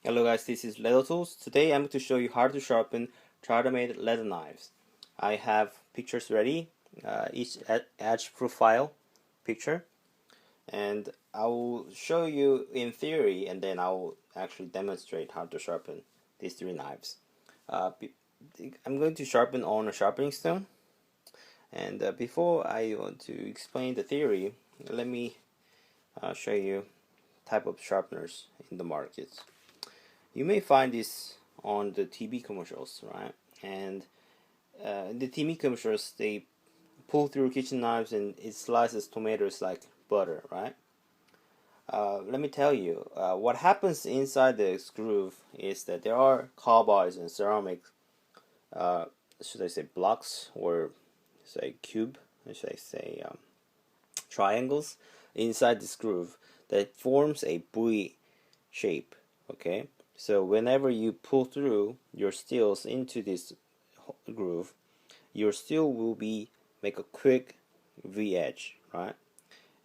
Hello guys, this is leathertoolz. Today I'm going to show you how to sharpen Chartermade leather knives. I have pictures ready, each edge profile picture, and I will show you in theory, and then I will actually demonstrate how to sharpen these three knives. I'm going to sharpen on a sharpening stone, and before I want to explain the theory, let me show you type of sharpeners in the market. You may find this on the TV commercials, right? And the TV commercials, they pull through kitchen knives and it slices tomatoes like butter, right? Let me tell you, what happens inside the groove is that there are carbide and ceramic, should I say blocks or say cube, or should I say triangles inside this groove that forms a buoy shape, okay? So whenever you pull through your steels into this groove, your steel will be make a quick V edge, right?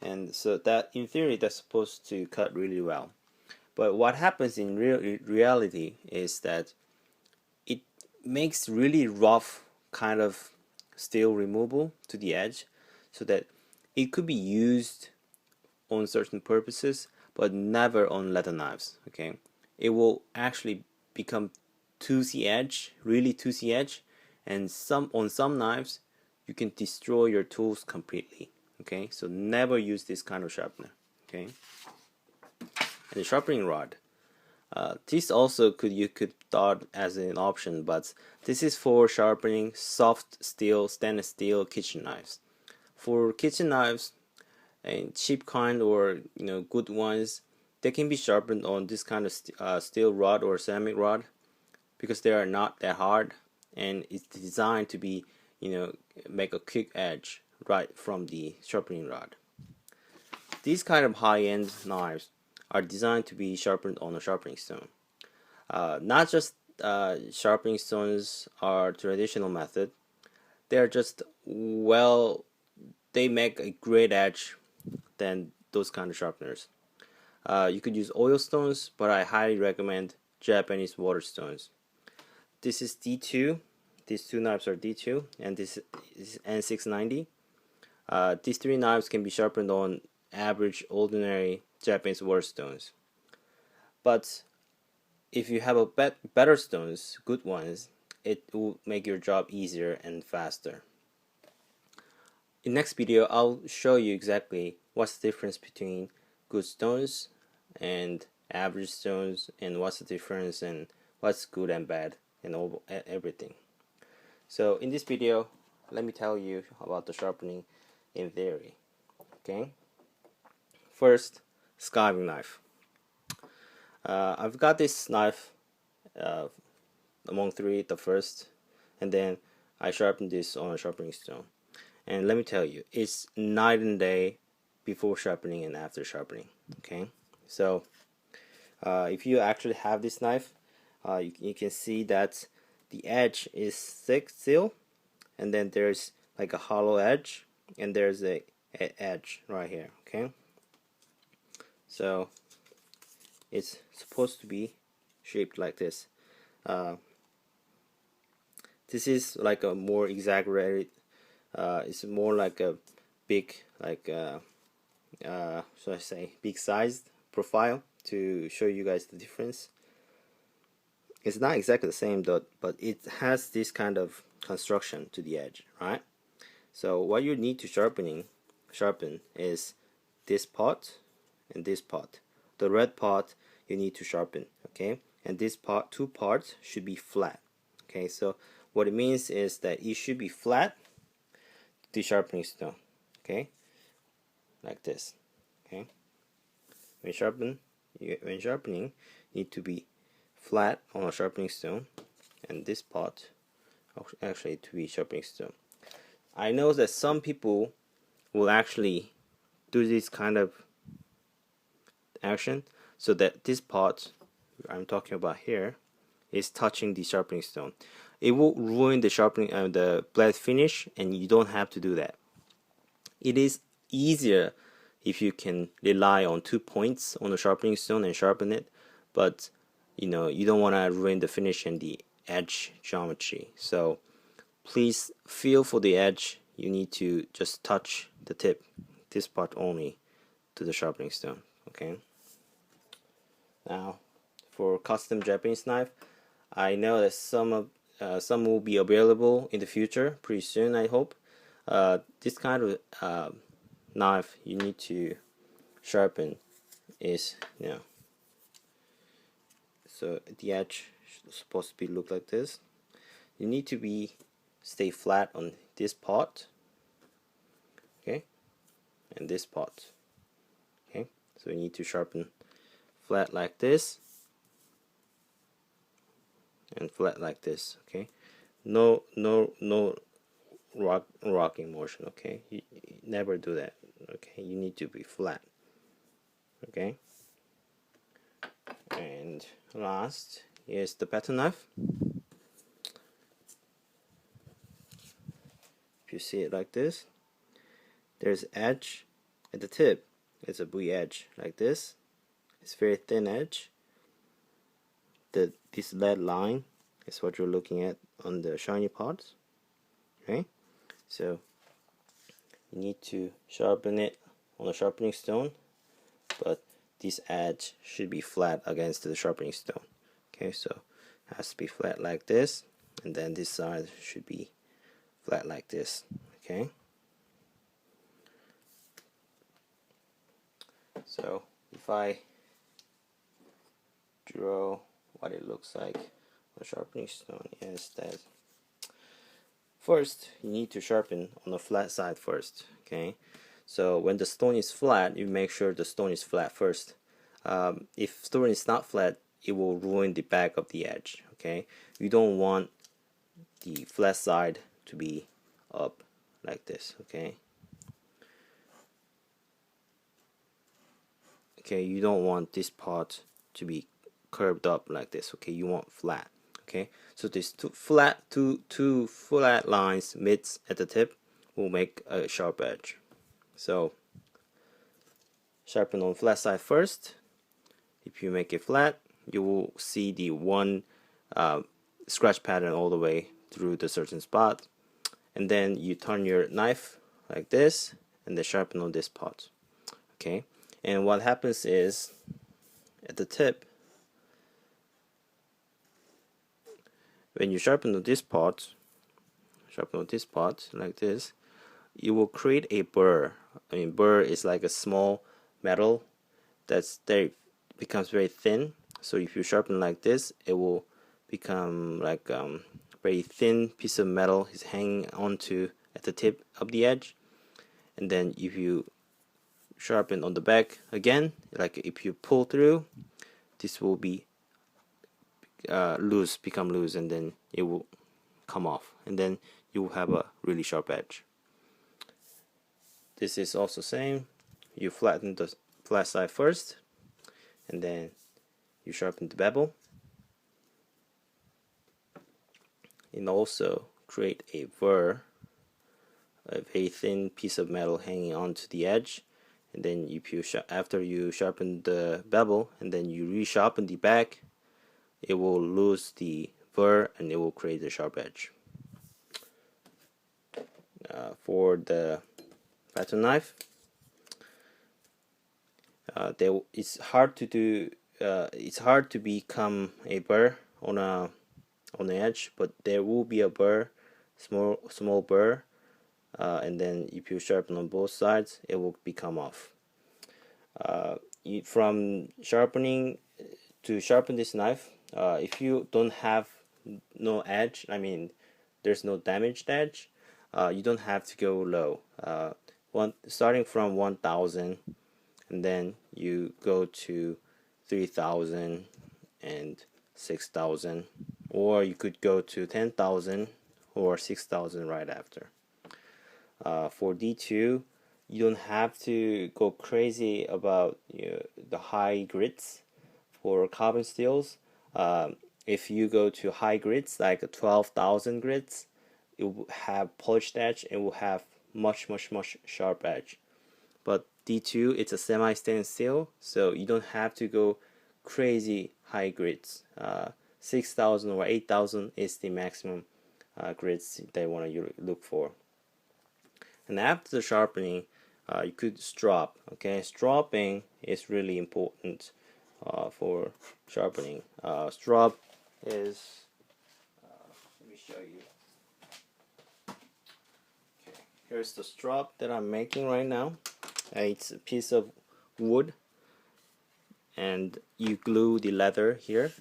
And so that in theory that's supposed to cut really well. But what happens in reality is that it makes really rough kind of steel removal to the edge, so that it could be used on certain purposes, but never on leather knives. Okay, it will actually become toothy edge, really toothy edge, and on some knives you can destroy your tools completely. Okay, so never use this kind of sharpener. Okay, and the sharpening rod. This also you could thought as an option, but this is for sharpening soft steel, stainless steel kitchen knives. For kitchen knives, and cheap kind or good ones, they can be sharpened on this kind of steel rod or ceramic rod, because they are not that hard and it's designed to be make a quick edge right from the sharpening rod. These kind of high-end knives are designed to be sharpened on a sharpening stone. Not just sharpening stones are traditional method. They are just they make a great edge than those kind of sharpeners. You could use oil stones, but I highly recommend Japanese water stones. This is D2. These two knives are D2, and this is N690. These three knives can be sharpened on average, ordinary Japanese water stones. But if you have a better stones, good ones, it will make your job easier and faster. In next video, I'll show you exactly what's the difference between good stones and average stones, and what's the difference and what's good and bad and everything. So in this video, let me tell you about the sharpening in theory. Okay. First, skiving knife. I've got this knife among three, the first, and then I sharpened this on a sharpening stone. And let me tell you, it's night and day before sharpening and after sharpening. Okay, so if you actually have this knife, you can see that the edge is thick still, and then there's like a hollow edge, and there's a edge right here. Okay, so it's supposed to be shaped like this. This is like a more exaggerated. It's more like a big, like should I say, big sized profile to show you guys the difference. It's not exactly the same though, but it has this kind of construction to the edge, right? So what you need to sharpen is this part and this part. The red part you need to sharpen, okay? And this part, two parts should be flat, okay? So what it means is that it should be flat, the sharpening stone, okay, like this. Okay, when sharpening, you need to be flat on a sharpening stone, and this part actually to be sharpening stone. I know that some people will actually do this kind of action so that this part I'm talking about here is touching the sharpening stone. It will ruin the sharpening the blade finish, and you don't have to do that. It is easier if you can rely on 2 points on the sharpening stone and sharpen it, but you don't want to ruin the finish and the edge geometry. So please feel for the edge. You need to just touch the tip, this part only, to the sharpening stone. Okay. Now, for custom Japanese knife, I know that some will be available in the future, pretty soon, I hope. This kind of knife you need to sharpen is, so the edge is supposed to be look like this. You need to stay flat on this part, okay, and this part, okay. So you need to sharpen flat like this and flat like this, okay. No rocking motion, okay. You never do that, okay. You need to be flat, okay. And last is the pattern knife. If you see it like this, there's edge at the tip. It's a V edge like this. It's very thin edge. This lead line is what you're looking at on the shiny parts. Okay, so you need to sharpen it on a sharpening stone, but this edge should be flat against the sharpening stone. Okay, so it has to be flat like this, and then this side should be flat like this. Okay, so if I draw what it looks like on a sharpening stone is that first you need to sharpen on the flat side first. Okay, so when the stone is flat, you make sure the stone is flat first. If stone is not flat, it will ruin the back of the edge. Okay, you don't want the flat side to be up like this. Okay, you don't want this part to be curved up like this. Okay, you want flat. Okay, so these two flat lines meets at the tip will make a sharp edge. So sharpen on flat side first. If you make it flat, you will see the one scratch pattern all the way through the certain spot, and then you turn your knife like this and then sharpen on this part. Okay, and what happens is at the tip, when you sharpen on this part like this, you will create a burr. I mean, burr is like a small metal becomes very thin. So if you sharpen like this, it will become like very thin piece of metal is hanging onto at the tip of the edge. And then if you sharpen on the back again, like if you pull through, this will be become loose, and then it will come off, and then you will have a really sharp edge. This is also same. You flatten the flat side first, and then you sharpen the bevel, and also create a burr, a very thin piece of metal hanging onto the edge. And then if you after you sharpen the bevel and then you resharpen the back, it will lose the burr and it will create a sharp edge. For the pattern knife, it's hard to do. It's hard to become a burr on the edge, but there will be a burr, small burr, and then if you sharpen on both sides, it will become off. From sharpening to sharpen this knife, if you don't have no edge, I mean there's no damaged edge, you don't have to go low. Starting from 1,000, and then you go to 3,000 and 6,000, or you could go to 10,000 or 6,000 right after. For D2, you don't have to go crazy about the high grits for carbon steels. If you go to high grits like 12,000 grits, it will have polished edge. It will have much sharp edge. But D2, it's a semi-stainless steel, so you don't have to go crazy high grits. 6,000 or 8,000 is the maximum grits they want to look for. And after the sharpening, you could strop. Okay, stropping is really important for sharpening. Strop is, let me show you. Okay, here's the strop that I'm making right now. It's a piece of wood, and you glue the leather here.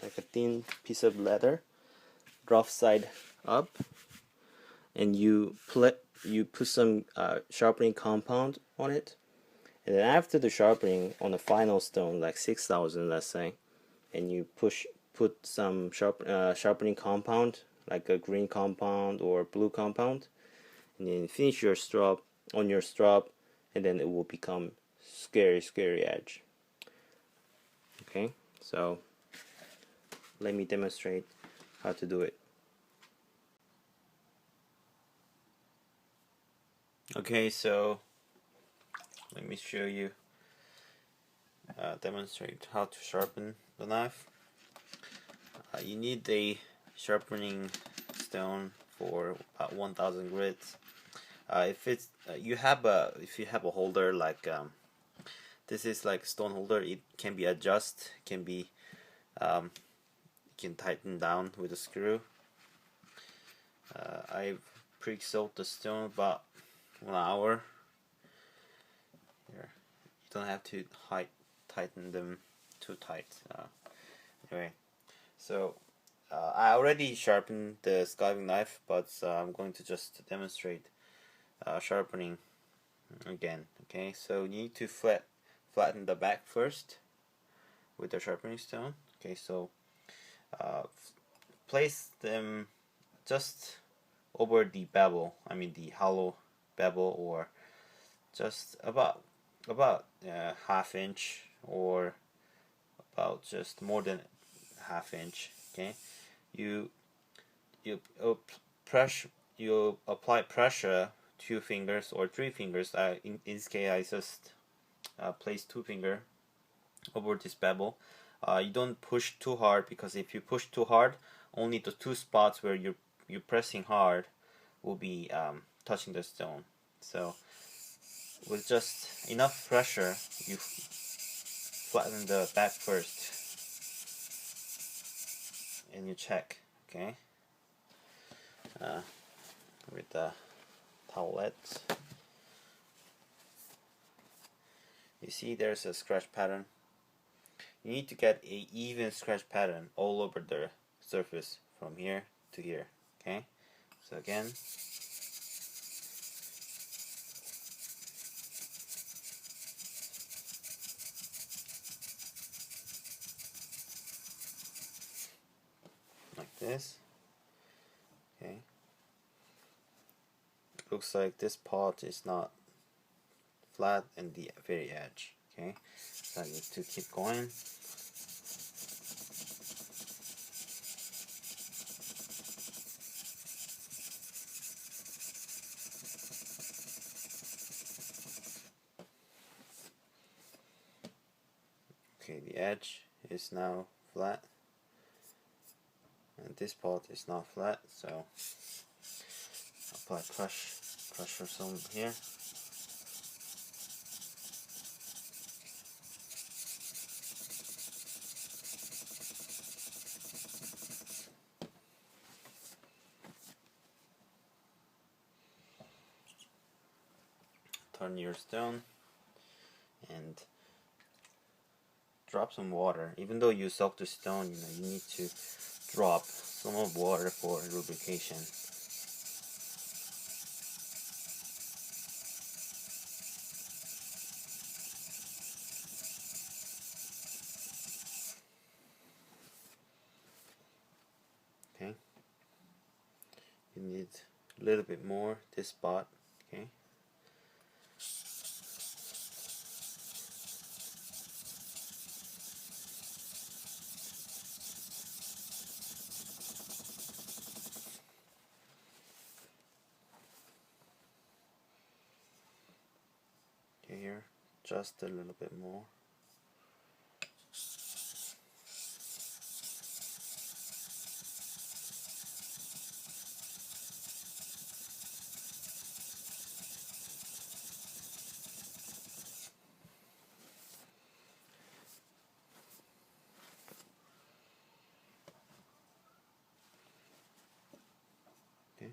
Like a thin piece of leather, rough side up, and you put some sharpening compound on it, and then after the sharpening on the final stone, like 6,000, let's say, and you put some sharpening compound, like a green compound or blue compound, and then finish your strop on your strop, and then it will become scary edge. Okay, so let me demonstrate how to do it. Okay, so let me show you, demonstrate how to sharpen the knife. You need a sharpening stone for about 1,000 grits. If it's if you have a holder like this is like stone holder, it can be adjusted, can be you can tighten down with a screw. I've pre-soaked the stone about 1 hour. Here, you don't have to tighten them too tight. Anyway, so I already sharpened the scarving knife, but I'm going to just demonstrate sharpening again. Okay, so you need to flatten the back first with the sharpening stone. Okay, so place them just over the bevel, I mean the hollow bevel, or just about ½ inch, or about just more than ½ inch. Okay, you apply pressure 2 fingers or 3 fingers. In this case, I just place 2 fingers over this bevel. You don't push too hard, because if you push too hard, only the 2 spots where you're pressing hard will be touching the stone. So with just enough pressure, you flatten the back first, and you check. Okay, with the towelette. You see there's a scratch pattern. You need to get a even scratch pattern all over the surface from here to here. Okay, so again, like this. Okay, looks like this part is not flat in the very edge. Okay, so I need to keep going. Okay, the edge is now flat, and this part is not flat, so apply pressure some here. Turn your stone and drop some water. Even though you soak the stone, you need to drop some of water for lubrication. Okay, you need a little bit more this spot. Okay, here, adjust a little bit more. Okay.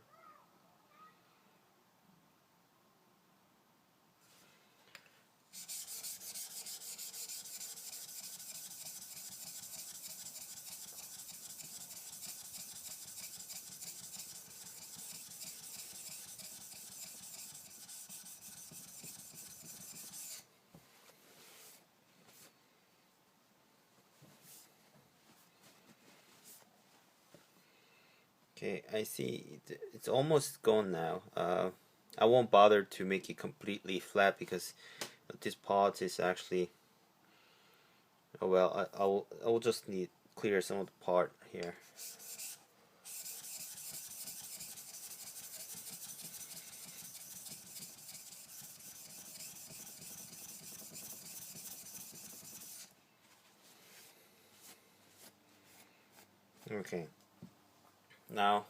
Okay, I see it's almost gone now. I won't bother to make it completely flat because this part is actually, oh well, I will just need clear some of the part here. Okay. Now,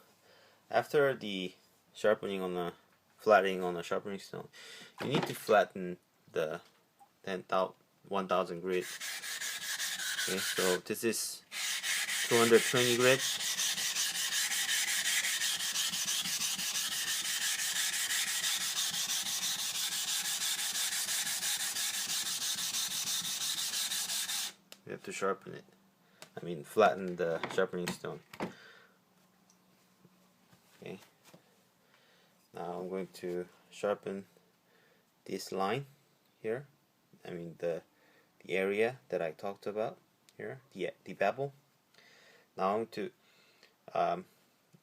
after the sharpening on the flattening on the sharpening stone, you need to flatten the 10,000 grit. Okay, so this is 220 grit. You have to sharpen it. I mean, flatten the sharpening stone. Okay. Now I'm going to sharpen this line here. I mean the area that I talked about here, the bevel. Now I'm going to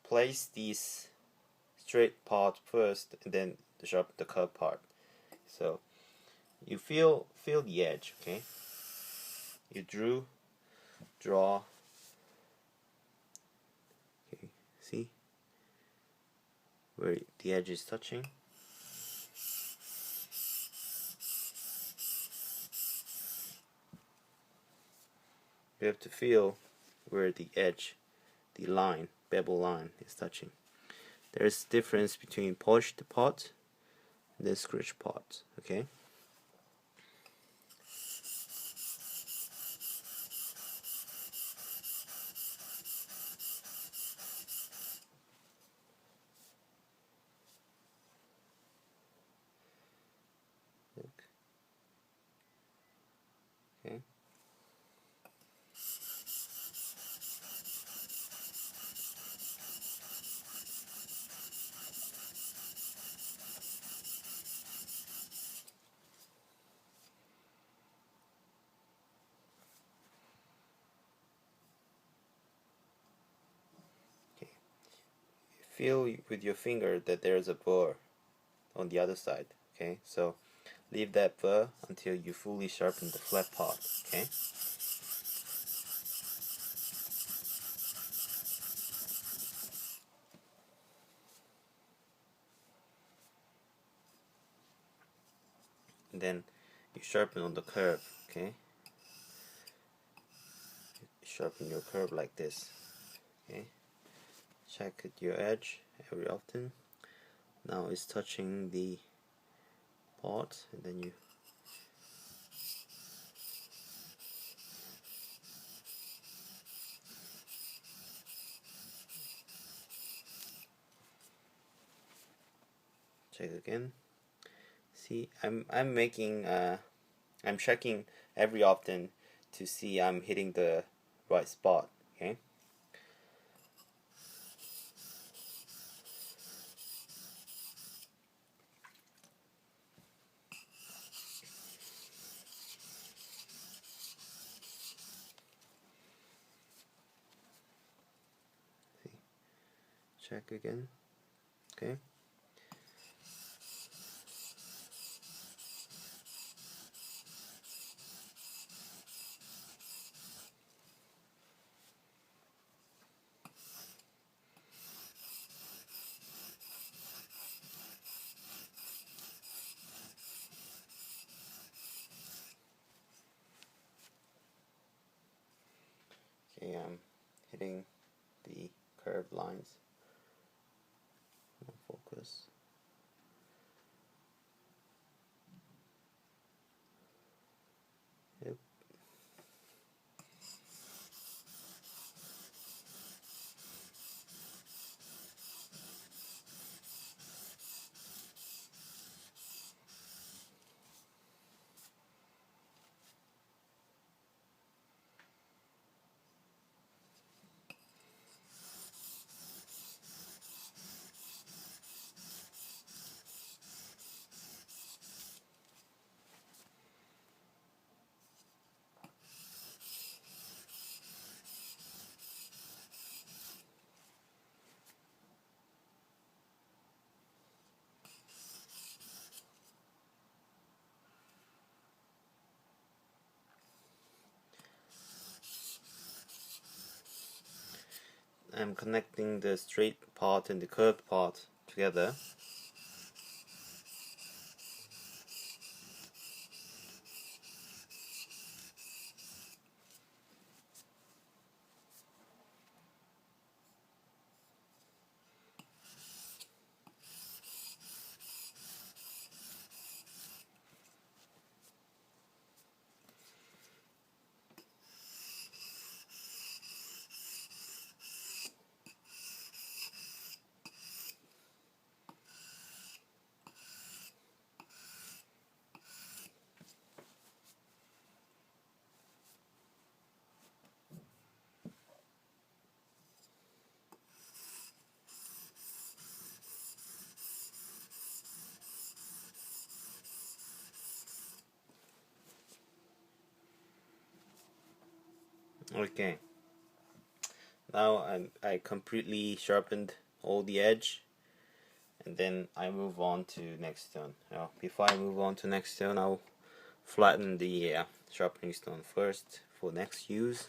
place these straight part first, and then sharpen the curved part. So you feel the edge. Okay. You draw. Okay. See where the edge is touching. You have to feel where the edge, the line, bevel line is touching. There's difference between polished part and then scratch part. Okay. Look. Okay. Feel with your finger that there's a burr on the other side. Okay, so leave that burr until you fully sharpen the flat part. Okay. And then you sharpen on the curve. Okay. Sharpen your curve like this. Okay. Check at your edge every often. Now it's touching the part, and then you check again. See, I'm making I'm checking every often to see I'm hitting the right spot. Okay. Check again. Okay. Okay, I'm hitting the curved lines. Focus. Yep. I'm connecting the straight part and the curved part together. Okay, now I completely sharpened all the edge, and then I move on to next stone. Now, before I move on to next stone, I'll flatten the sharpening stone first for next use.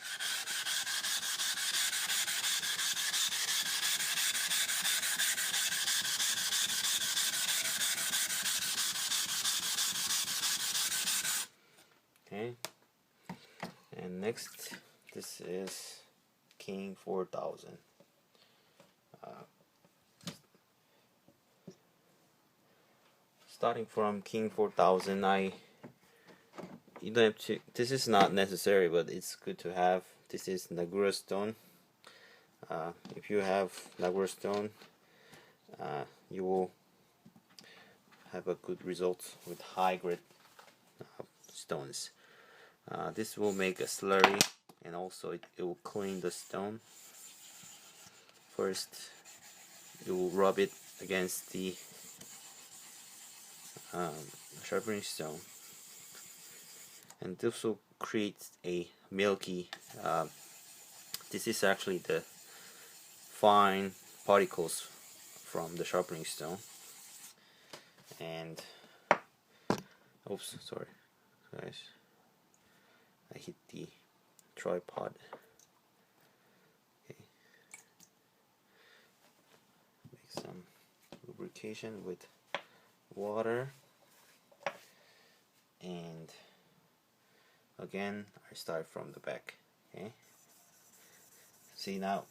Okay, and next, this is King 4000. Starting from King 4000, you don't have to. This is not necessary, but it's good to have. This is Nagura stone. If you have Nagura stone, you will have a good result with high grade stones. This will make a slurry, and also it will clean the stone. First, you will rub it against the sharpening stone, and this will create a milky. This is actually the fine particles from the sharpening stone. And oops, sorry guys, I hit the tripod. Okay, make some lubrication with water, and again I start from the back. Okay, see, now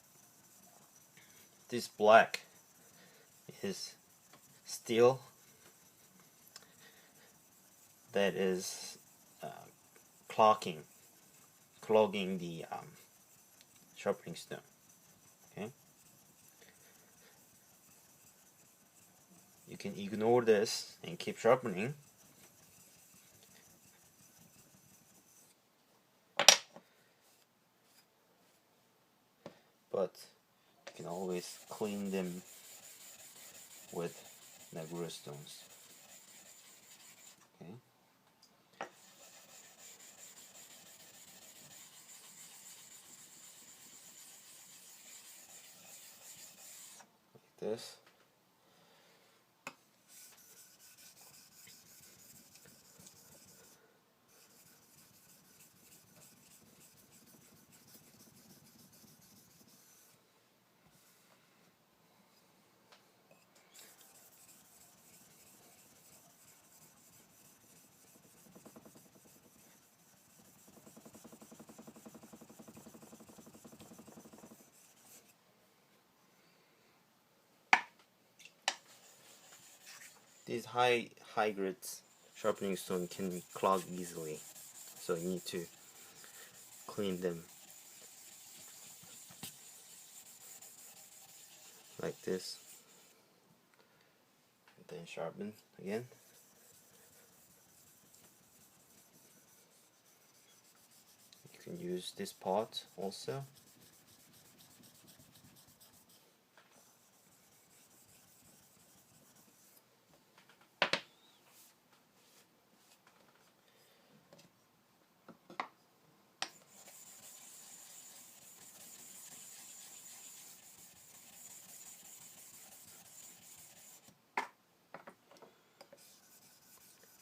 this black is steel that is clogging the sharpening stone. Okay, you can ignore this and keep sharpening, but you can always clean them with Nagura stones. Okay, like this. these high grades sharpening stone can clog easily, so you need to clean them like this, and then sharpen again. You can use this pot also.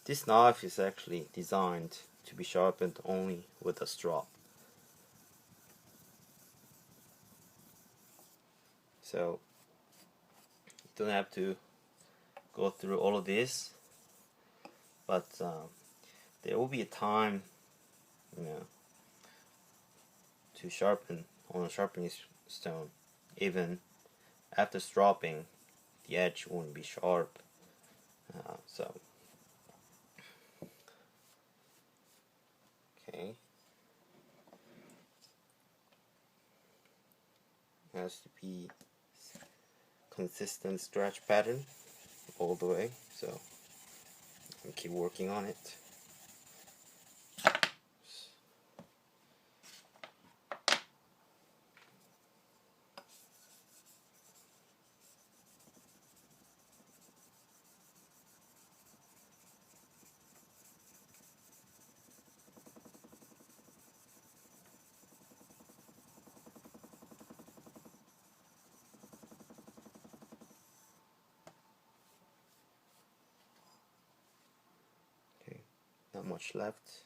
This knife is actually designed to be sharpened only with a strop. So you don't have to go through all of this, but there will be a time, to sharpen on a sharpening stone. Even after stropping, the edge won't be sharp. Okay, has to be consistent stretch pattern all the way, so I'll keep working on it. Not much left.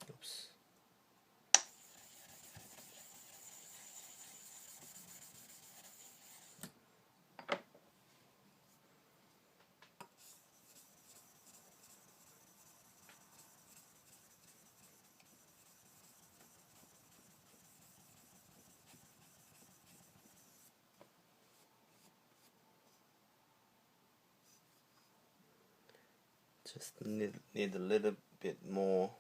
Oops. Just need a little bit more.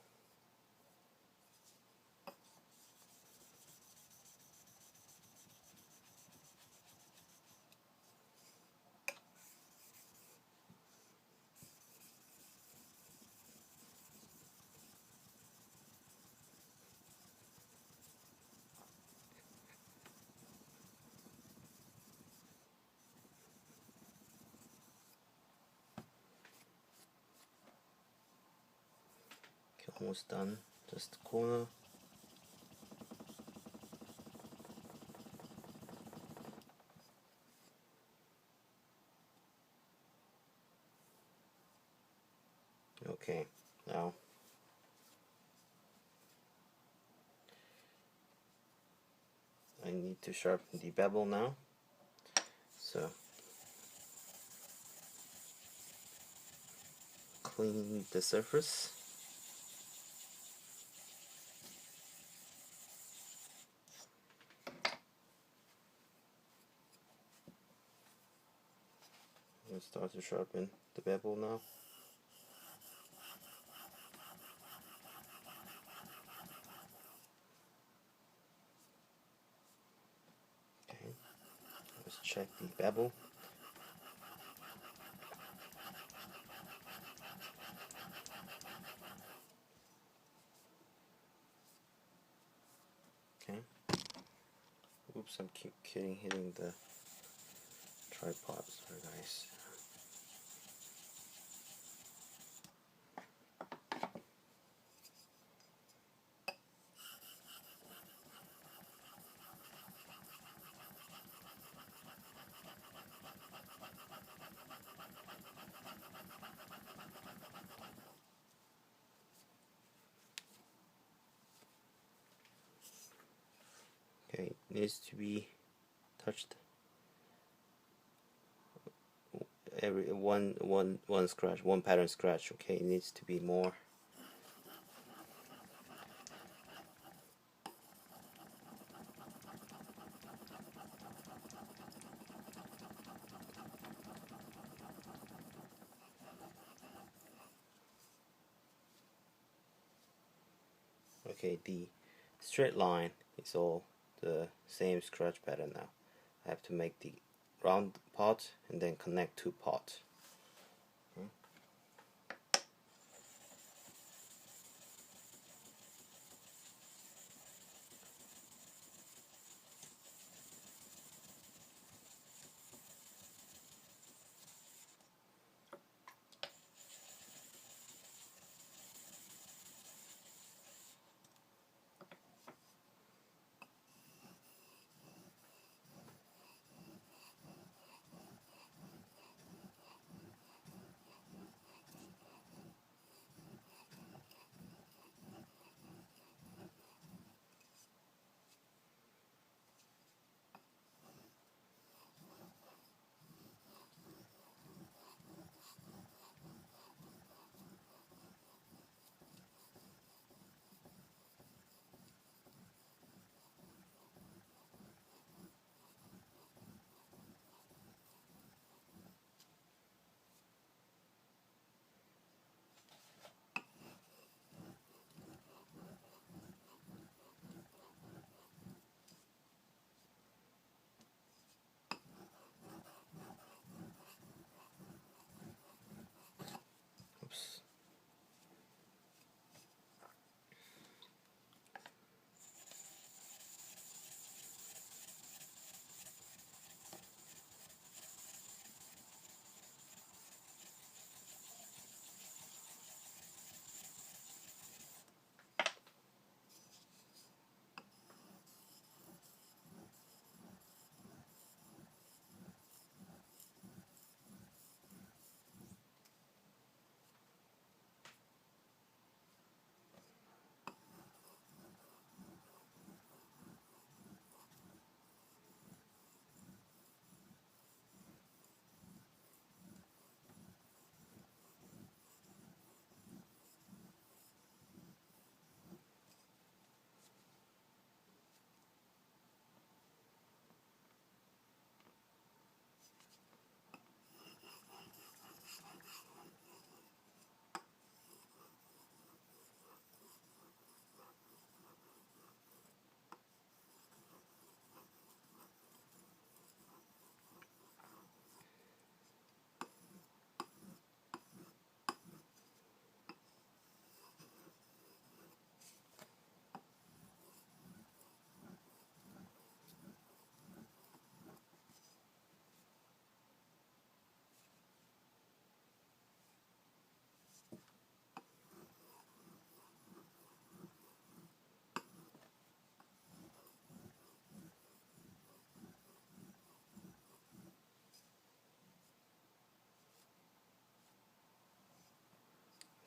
Okay, almost done. Just the corner. Okay, now I need to sharpen the bevel now. So clean the surface. And start to sharpen the bevel now. Okay, let's check the bevel. Okay. Oops, I'm keep hitting the tripod. Sorry guys. needs to be touched. Every one scratch, one pattern scratch. Okay, it needs to be more. Okay, the straight line is all the same scratch pattern now. I have to make the round part and then connect two parts. Okay. Oops.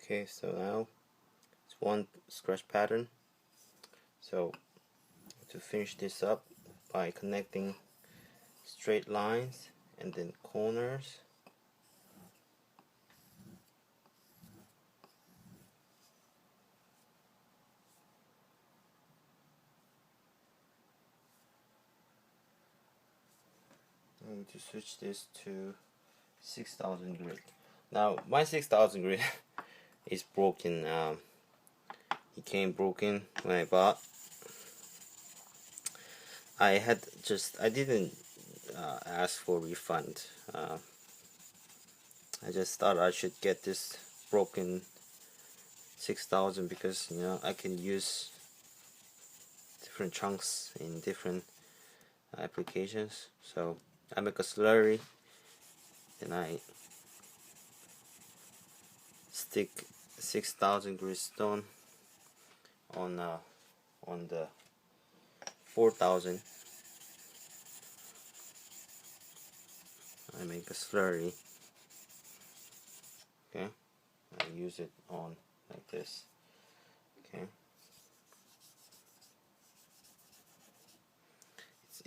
Okay, so now it's one scratch pattern. So to finish this up by connecting straight lines and then corners. I'm going to switch this to 6000 grit. Now my 6000 grit is broken. It came broken when I bought. I didn't ask for refund. I just thought I should get this broken 6000 because I can use different chunks in different applications. So I make a slurry and I stick 6000 grit stone on the 4000. I make a slurry. Okay, I use it on like this. Okay,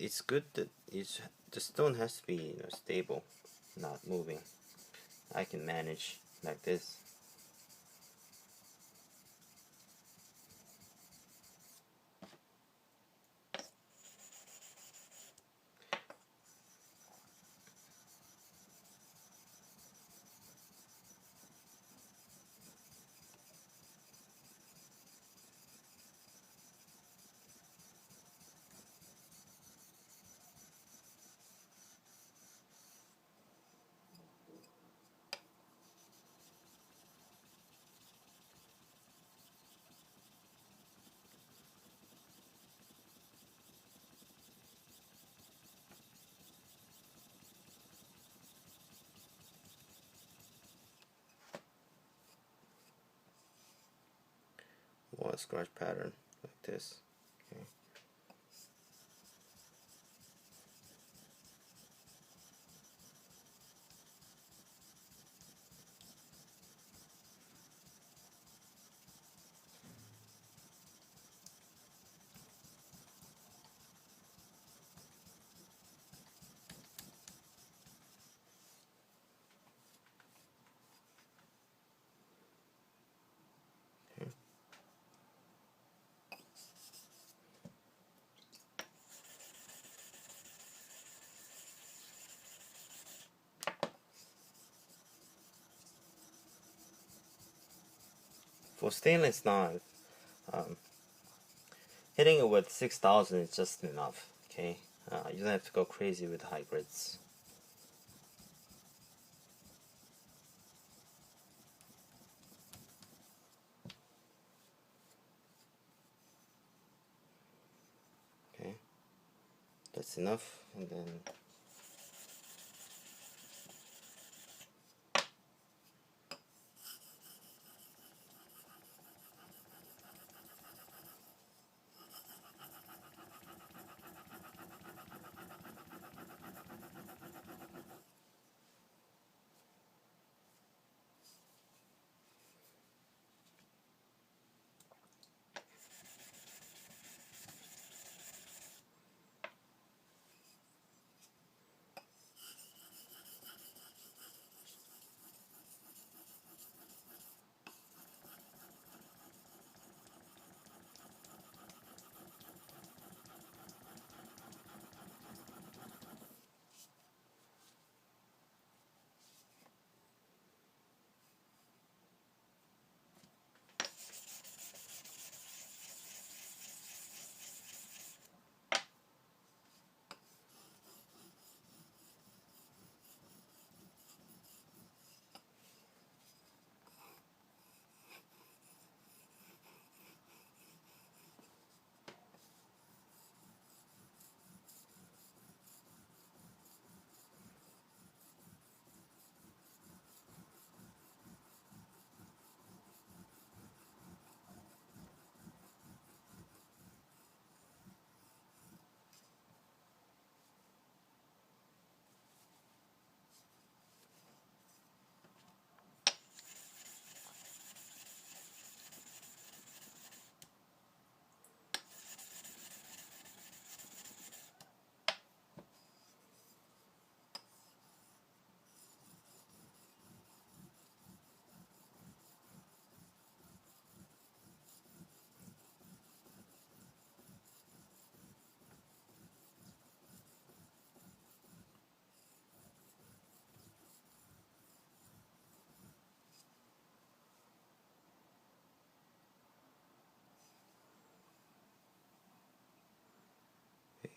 it's good that the stone has to be stable, not moving. I can manage like this. One scratch pattern like this. Okay. For stainless knife, hitting it with 6,000 is just enough. Okay, you don't have to go crazy with hybrids. Okay, that's enough, and then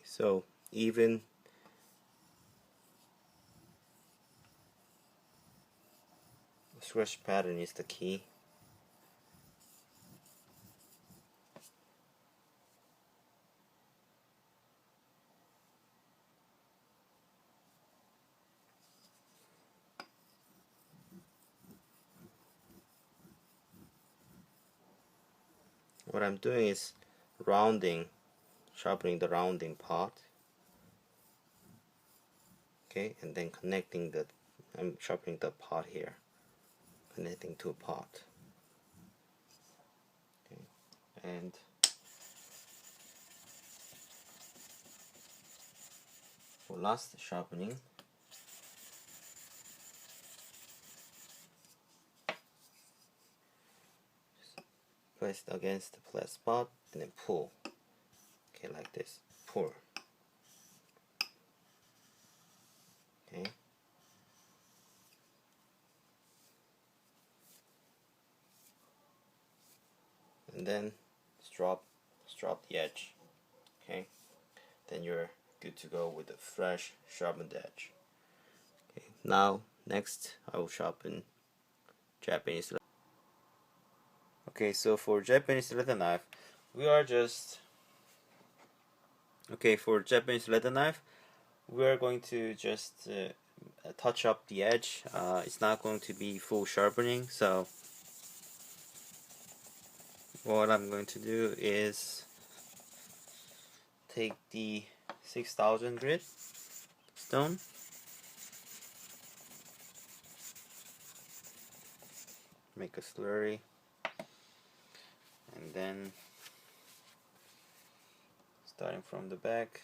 so even scratch pattern is the key. What I'm doing is rounding, sharpening the rounding part. Okay, and then connecting the, I'm sharpening the part here, connecting to a part. Okay. And last sharpening. Place it against the flat spot and then pull. Okay, like this. Pull. Okay. And then drop the edge. Okay. Then you're good to go with a fresh sharpened edge. Okay. Now next I will sharpen Japanese. Okay, so for Japanese leather knife, we are just for Japanese leather knife, we are going to just touch up the edge. It's not going to be full sharpening, so what I'm going to do is take the 6000 grit stone, make a slurry, and then starting from the back,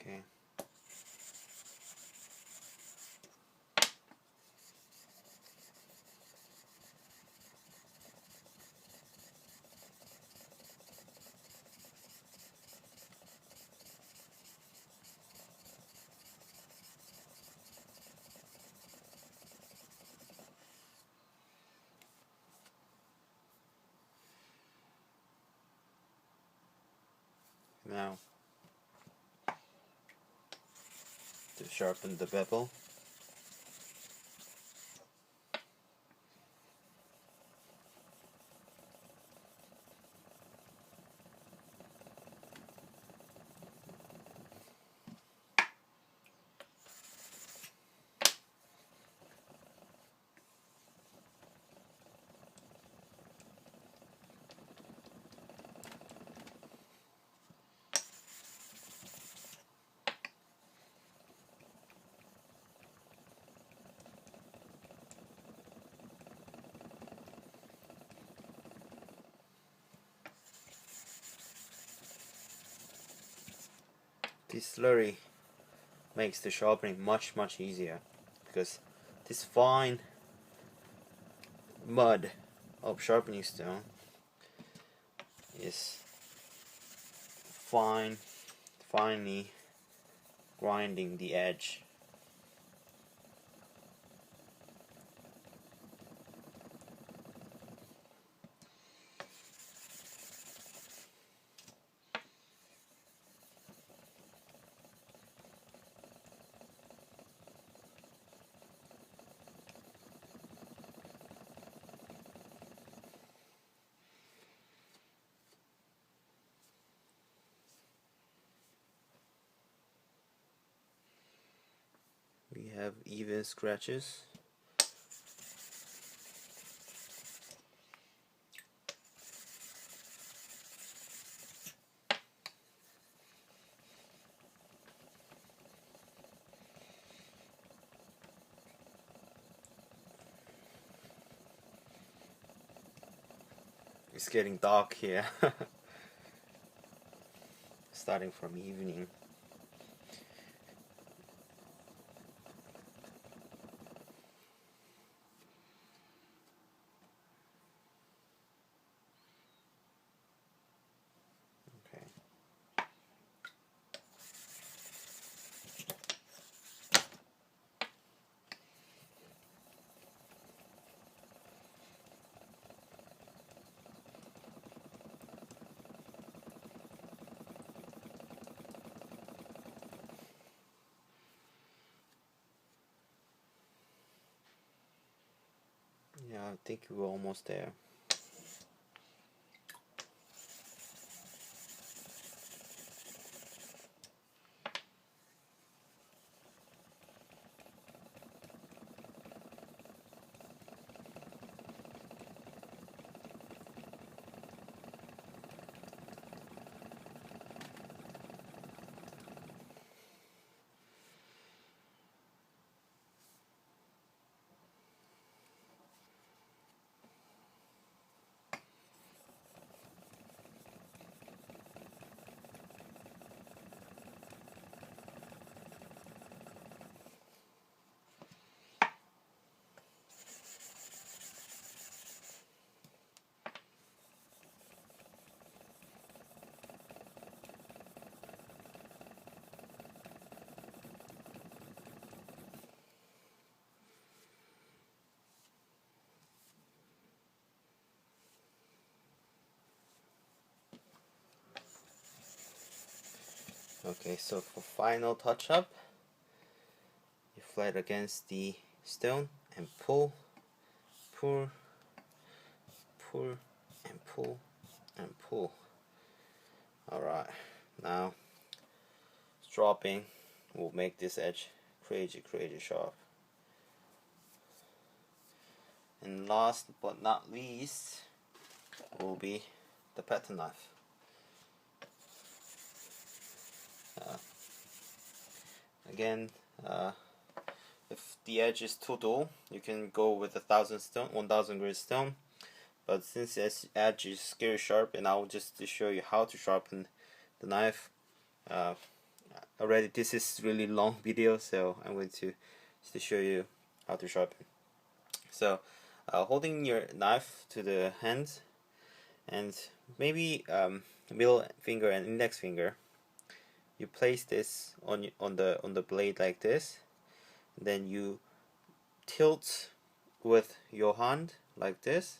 okay. Now to sharpen the bevel. This slurry makes the sharpening much easier, because this fine mud of sharpening stone is finely grinding the edge. we have even scratches. It's getting dark here. Starting from evening. Okay. Yeah, I think we're almost there. Okay, so for final touch up, you flat against the stone and pull, pull, pull, and pull, and pull. Alright, now dropping will make this edge crazy sharp. And last but not least will be the pattern knife. Again, if the edge is too dull, you can go with 1000 grit stone. But since this edge is scary sharp, and I'll just show you how to sharpen the knife. Already this is really long video, so I'm going to show you how to sharpen. So holding your knife to the hand, and maybe middle finger and index finger, you place this on the blade like this. Then you tilt with your hand like this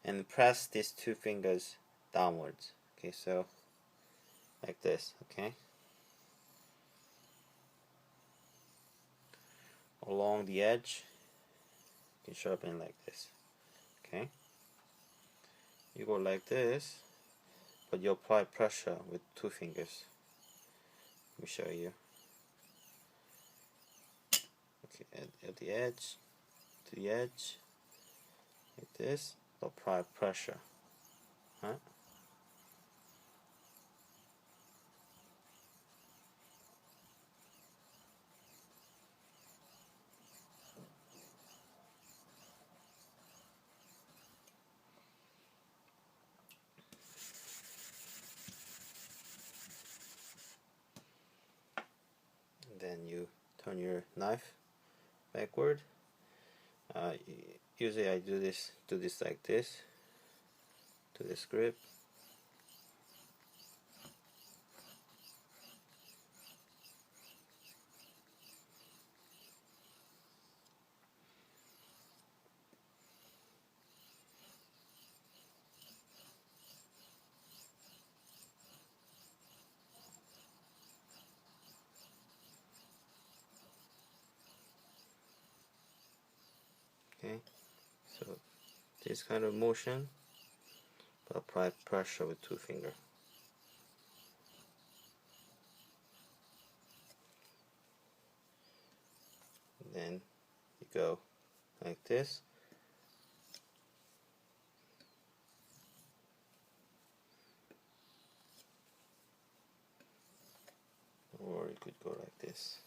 and press these two fingers downwards. Okay, so like this. Okay, along the edge you can sharpen like this. Okay, you go like this, but you apply pressure with two fingers. Let me show you. Okay, at the edge, to the edge, like this, apply pressure. Huh? Then you turn your knife backward. Usually I do this like this, to this grip. Okay, so this kind of motion, but apply pressure with two fingers. then you go like this. Or you could go like this.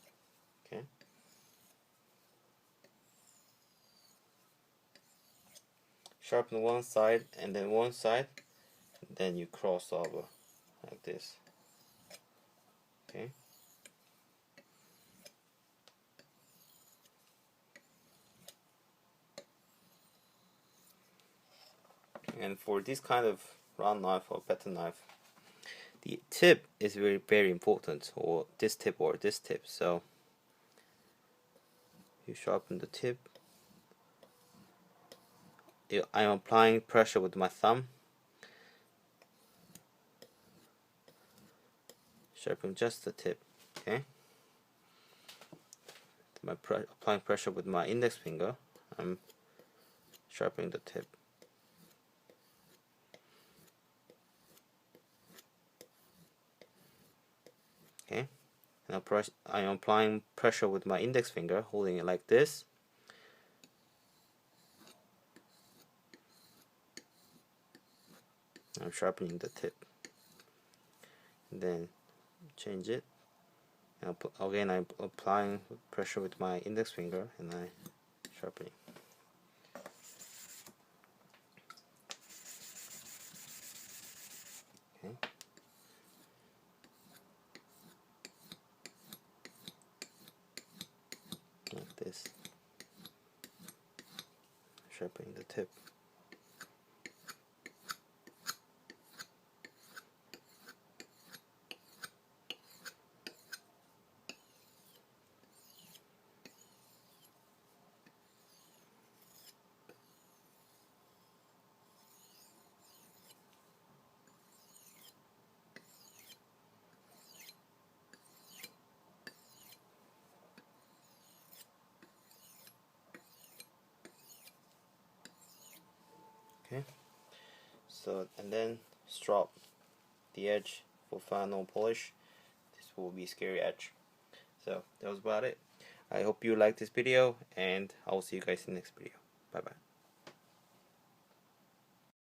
Okay. Sharpen one side and then one side, then you cross over like this. Okay. And for this kind of round knife or better knife, the tip is very important, or this tip or this tip. So you sharpen the tip. I'm applying pressure with my thumb. Sharpen just the tip. Okay. Applying pressure with my index finger. I'm sharpening the tip. Okay. Now I'm applying pressure with my index finger, holding it like this. I'm sharpening the tip. And then change it. And again, I'm applying pressure with my index finger and I sharpening. Okay. Like this. Sharpening the tip. Okay. So, and then strop the edge for final polish. This will be scary edge. So that was about it. I hope you liked this video, and I'll see you guys in the next video. Bye bye.